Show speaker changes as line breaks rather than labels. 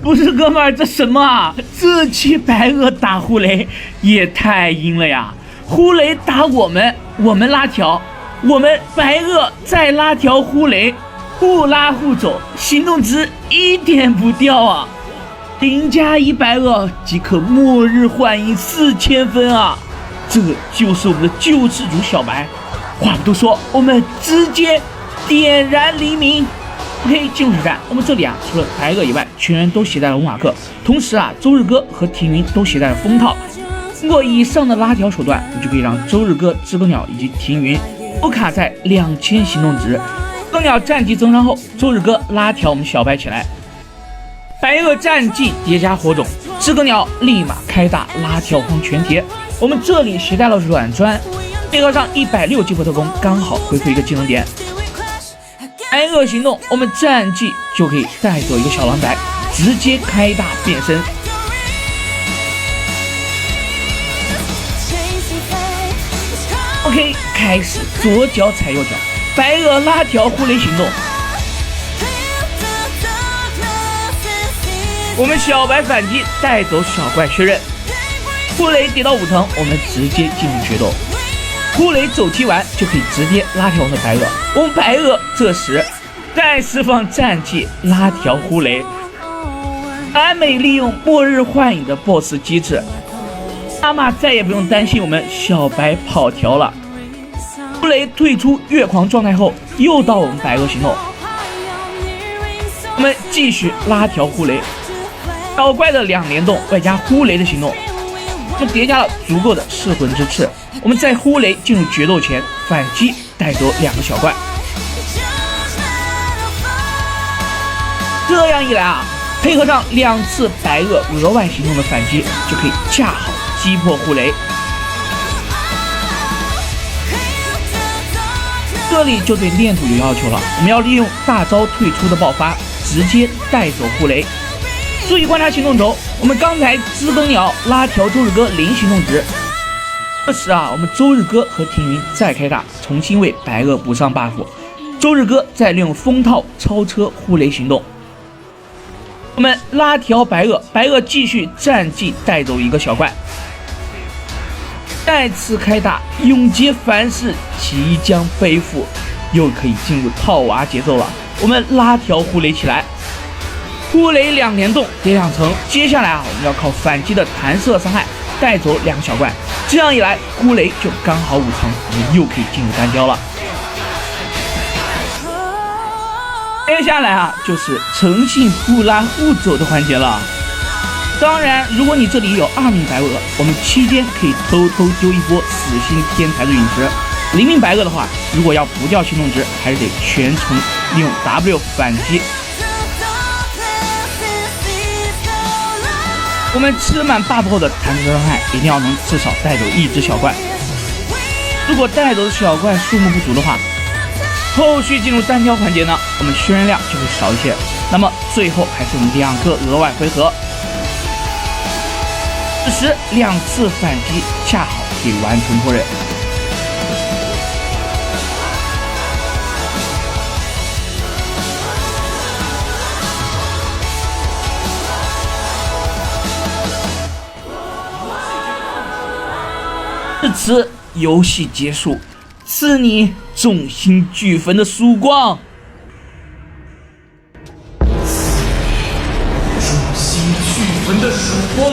不是哥们儿，这什么啊？这期白鹅打呼雷也太阴了呀！呼雷打我们拉条，我们白鹅再拉条呼雷，互拉互走，行动值一点不掉啊！0+1白鹅即可末日幻影4000分啊！这就是我们的救世主小白。话不多说，我们直接点燃黎明。OK， 进入实战。我们这里啊，除了白鹅以外，全员都携带了文瓦克，同时啊，周日哥和庭云都携带了风套。通过以上的拉条手段，你就可以让周日哥、知更鸟以及庭云都卡在2000行动值。知更鸟战绩增伤后，周日哥拉条我们小白起来，白鹅战绩叠加火种，知更鸟立马开大拉条荒全铁。我们这里携带了软砖，配合上160激活特工，刚好恢复一个技能点。白鹅行动，我们战绩就可以带走一个小蓝白，直接开大变身。OK， 开始左脚踩右脚，白鹅拉条呼雷行动。我们小白反击带走小怪确认，呼雷跌到5层，我们直接进入决斗。呼雷走踢完就可以直接拉条我们的白鹅，我们白鹅这时再释放战绩拉条呼雷，完美利用末日幻影的 BOSS 机制，阿玛再也不用担心我们小白跑条了。呼雷退出月狂状态后，又到我们白鹅行动，我们继续拉条呼雷，小怪的2连动外加呼雷的行动，我们叠加了足够的噬魂之翅。我们在呼雷进入决斗前反击带走2个小怪，这样一来啊，配合上2次白鹅额外行动的反击，就可以恰好击破呼雷。这里就对练土有要求了，我们要利用大招退出的爆发，直接带走呼雷。注意观察行动轴，我们刚才知更鸟拉条周日哥0行动值。这时啊，我们周日哥和庭云再开大，重新为白鹅补上 buff。周日哥再利用风套超车呼雷行动，我们拉条白鹅，白鹅继续战绩带走一个小怪，再次开大，永劫凡世即将背负，又可以进入套娃节奏了。我们拉条呼雷起来，呼雷2连动叠2层，接下来啊，我们要靠反击的弹射伤害带走2个小怪，这样一来，呼雷就刚好5层，我们又可以进入单挑了。接下来啊，就是诚信互拉互走的环节了。当然，如果你这里有2名白鹅，我们期间可以偷偷丢一波死星天才的陨石。0名白鹅的话，如果要不掉行动值，还是得全程利用 W 反击。我们吃满 buff 后的弹射伤害一定要能至少带走1只小怪，如果带走的小怪数目不足的话，后续进入单挑环节呢，我们渲染量就会少一些。那么最后还剩2个额外回合，此时2次反击恰好可以完成破刃。至此，游戏结束，赐你众星俱焚的曙光。
众星俱焚的曙光。